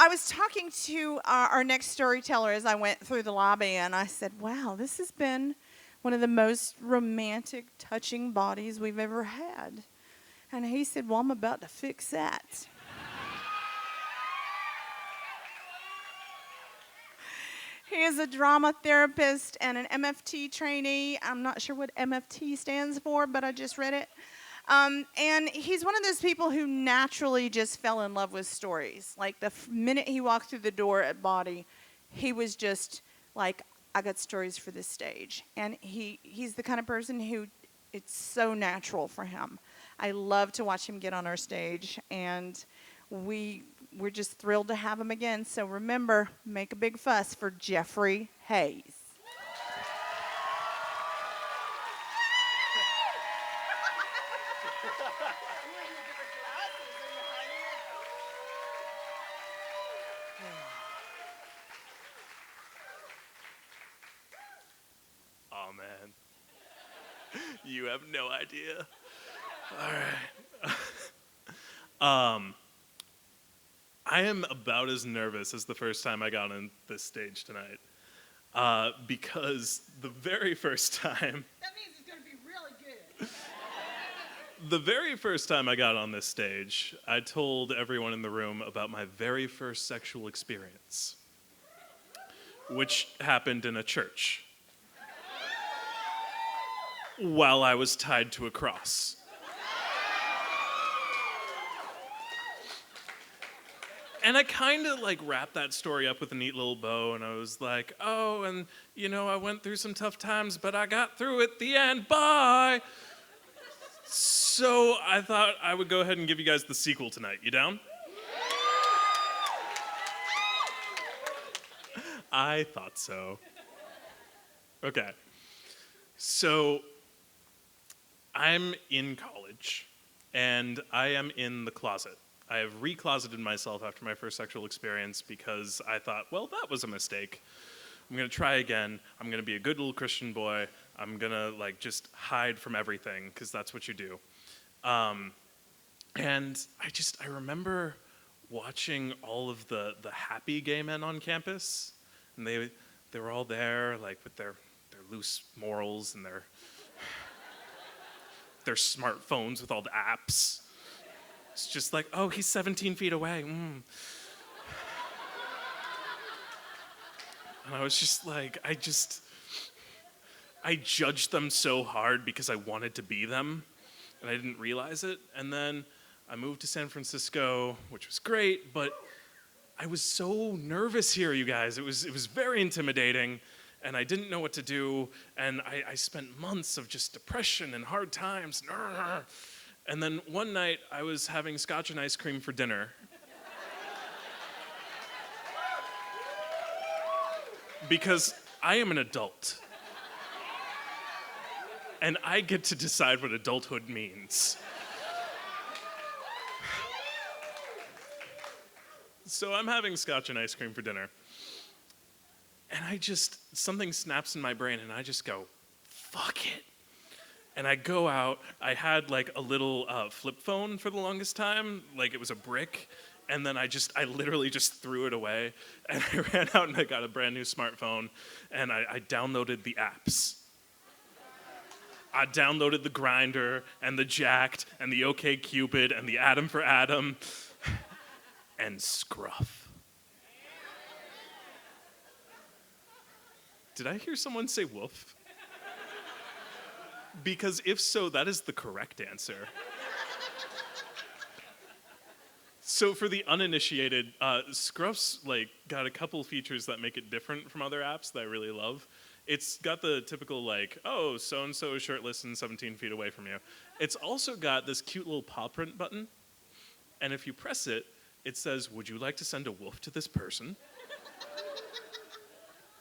I was talking to our next storyteller as I went through the lobby, and I said, wow, this has been one of the most romantic, touching bodies we've ever had. And he said, well, I'm about to fix that. He is a drama therapist and an MFT trainee. I'm not sure what MFT stands for, but I just read it. And he's one of those people who naturally just fell in love with stories. Like the minute he walked through the door at Bawdy, he was just like, I got stories for this stage. And he's the kind of person who it's so natural for him. I love to watch him get on our stage, and we're just thrilled to have him again. So remember, make a big fuss for Jeffrey Hayes. Oh, man. You have no idea. All right. I am about as nervous as the first time I got on this stage tonight. Because the very first time... That means it's going to be really good. The very first time I got on this stage, I told everyone in the room about my very first sexual experience, which happened in a church while I was tied to a cross. And I kind of like wrapped that story up with a neat little bow, and I was like, oh, and you know, I went through some tough times, but I got through at the end, bye! So I thought I would go ahead and give you guys the sequel tonight. You down? I thought so. Okay. So I'm in college, and I am in the closet. I have recloseted myself after my first sexual experience because I thought, well, that was a mistake. I'm gonna try again. I'm gonna be a good little Christian boy. I'm gonna like just hide from everything because that's what you do. And I remember watching all of the happy gay men on campus, and they were all there like with their loose morals and their smartphones with all the apps. It's just like, oh, he's 17 feet away. And I was just like, I judged them so hard because I wanted to be them, and I didn't realize it. And then I moved to San Francisco, which was great, but I was so nervous here, you guys. It was very intimidating, and I didn't know what to do, and I spent months of just depression and hard times. And then one night, I was having scotch and ice cream for dinner. Because I am an adult. And I get to decide what adulthood means. So I'm having scotch and ice cream for dinner. And something snaps in my brain, and I just go, fuck it. And I go out, I had like a little flip phone for the longest time, like it was a brick, and then I literally just threw it away, and I ran out and I got a brand new smartphone, and I downloaded the apps. I downloaded the Grindr, and the Jacked, and the OkCupid, and the Adam for Adam, and Scruff. Did I hear someone say woof? Because if so, that is the correct answer. So for the uninitiated, Scruff's got a couple features that make it different from other apps that I really love. It's got the typical oh, so-and-so is shirtless and 17 feet away from you. It's also got this cute little paw print button. And if you press it, it says, would you like to send a wolf to this person?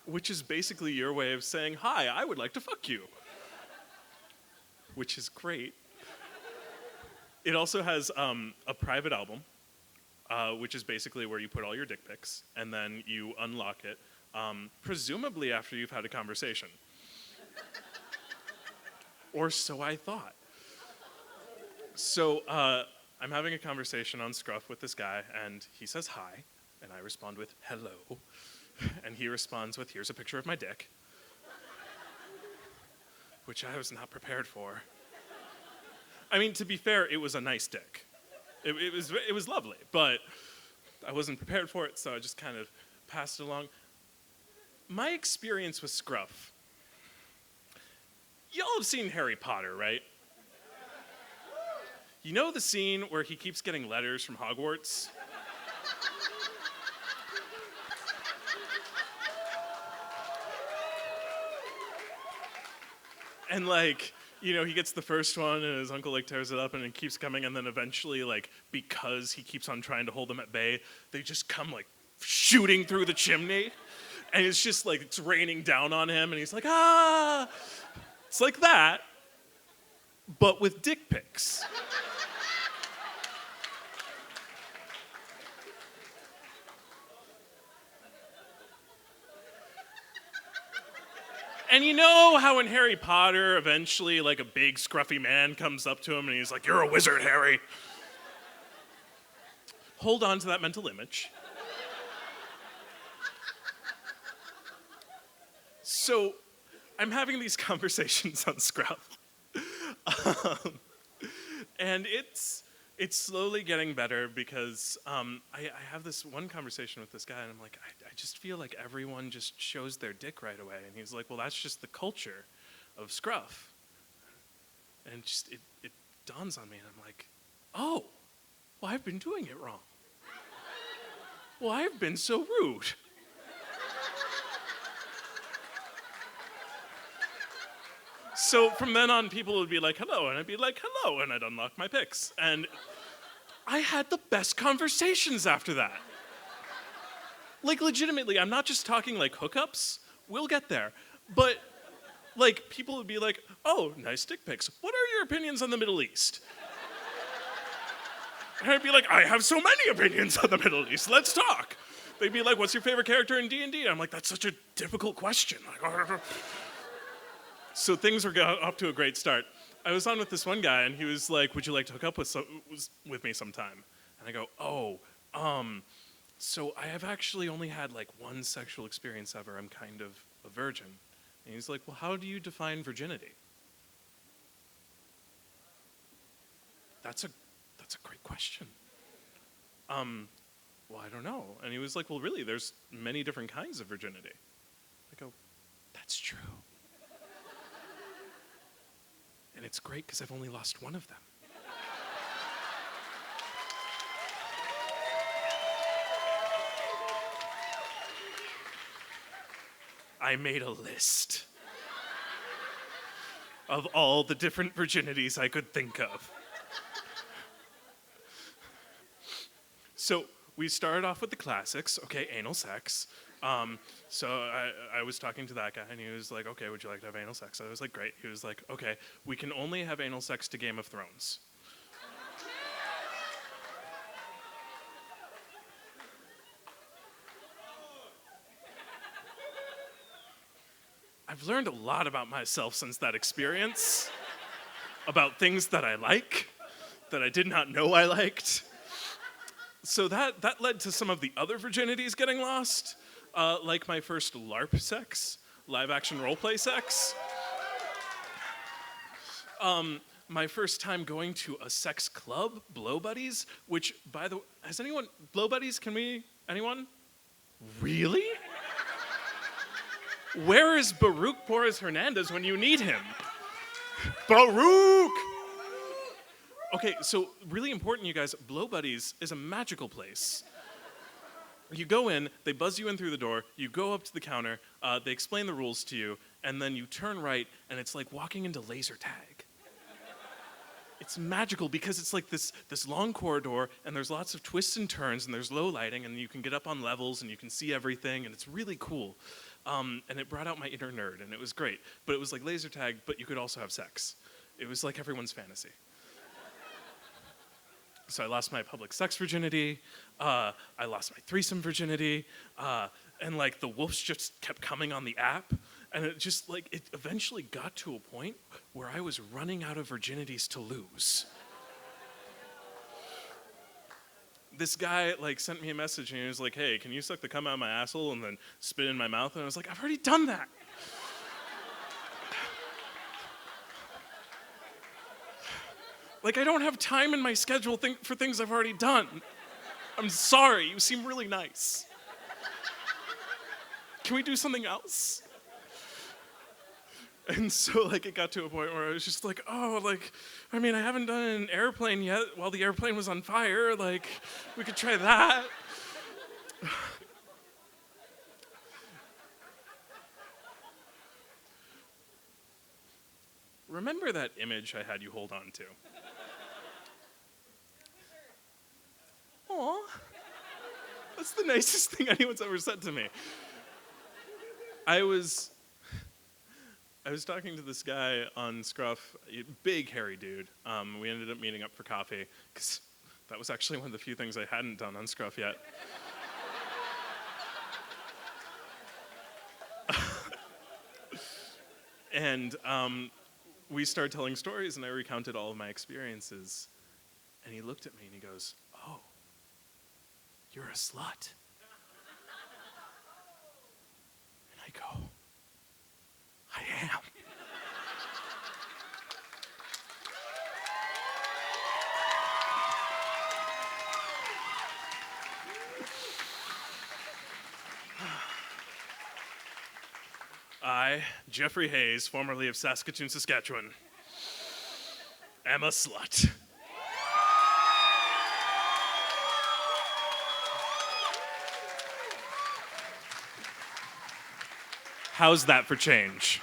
Which is basically your way of saying, hi, I would like to fuck you. Which is great. It also has a private album, which is basically where you put all your dick pics, and then you unlock it, presumably after you've had a conversation. Or so I thought. So I'm having a conversation on Scruff with this guy, and he says hi, And I respond with, hello. And he responds with, here's a picture of my dick. Which I was not prepared for. I mean, to be fair, it was a nice dick. It was lovely, but I wasn't prepared for it, so I just kind of passed it along. My experience with Scruff. Y'all have seen Harry Potter, right? You know the scene where he keeps getting letters from Hogwarts? And like, you know, he gets the first one and his uncle like tears it up and it keeps coming, and then eventually, like, because he keeps on trying to hold them at bay, they just come like shooting through the chimney. And it's just like it's raining down on him and he's like, ah! It's like that, but with dick pics. And you know how in Harry Potter, eventually, like, a big, scruffy man comes up to him and he's like, you're a wizard, Harry. Hold on to that mental image. So, I'm having these conversations on Scruff. And it's slowly getting better because I have this one conversation with this guy and I'm like, I just feel like everyone just shows their dick right away. And he's like, well, that's just the culture of Scruff. And it dawns on me and I'm like, oh, well, I've been doing it wrong. Well, I've been so rude. So from then on, people would be like, hello, and I'd be like, hello, and I'd unlock my pics. And I had the best conversations after that. Like, legitimately, I'm not just talking like hookups. We'll get there. But, like, people would be like, oh, nice dick pics. What are your opinions on the Middle East? And I'd be like, I have so many opinions on the Middle East. Let's talk. They'd be like, what's your favorite character in D&D? I'm like, that's such a difficult question. Like, so things were off to a great start. I was on with this one guy, and he was like, would you like to hook up with me sometime? And I go, oh, so I have actually only had like one sexual experience ever. I'm kind of a virgin. And he's like, well, how do you define virginity? That's a great question. Well, I don't know. And he was like, well, really, there's many different kinds of virginity. I go, that's true. And it's great because I've only lost one of them. I made a list of all the different virginities I could think of. So we started off with the classics, okay, anal sex. So I was talking to that guy, and he was like, okay, would you like to have anal sex? I was like, great. He was like, okay, we can only have anal sex to Game of Thrones. I've learned a lot about myself since that experience, about things that I like, that I did not know I liked. So that led to some of the other virginities getting lost, like my first LARP sex, live action roleplay sex. My first time going to a sex club, Blow Buddies, which, by the way, has anyone, Blow Buddies, anyone? Really? Where is Baruch Porras Hernandez when you need him? Baruch! Okay, so really important, you guys, Blow Buddies is a magical place. You go in, they buzz you in through the door, you go up to the counter, they explain the rules to you, and then you turn right, and it's like walking into laser tag. It's magical because it's like this long corridor, and there's lots of twists and turns, and there's low lighting, and you can get up on levels, and you can see everything, and it's really cool. And it brought out my inner nerd, and it was great. But it was like laser tag, but you could also have sex. It was like everyone's fantasy. So I lost my public sex virginity, I lost my threesome virginity, and like the wolves just kept coming on the app, and it just like, it eventually got to a point where I was running out of virginities to lose. this guy like sent me a message and he was like, "Hey, can you suck the cum out of my asshole and then spit in my mouth?" And I was like, "I've already done that." Like, I don't have time in my schedule for things I've already done. I'm sorry, you seem really nice. Can we do something else? And so, like, it got to a point where I was just like, oh, like, I mean, I haven't done an airplane yet while the airplane was on fire. Like, we could try that. Remember that image I had you hold on to? Aw. That's the nicest thing anyone's ever said to me. I was talking to this guy on Scruff, a big hairy dude. We ended up meeting up for coffee, because that was actually one of the few things I hadn't done on Scruff yet. And we started telling stories, and I recounted all of my experiences. And he looked at me and he goes, "Oh, you're a slut." And I go, "I am." I, Jeffrey Hayes, formerly of Saskatoon, Saskatchewan, am a slut. How's that for change?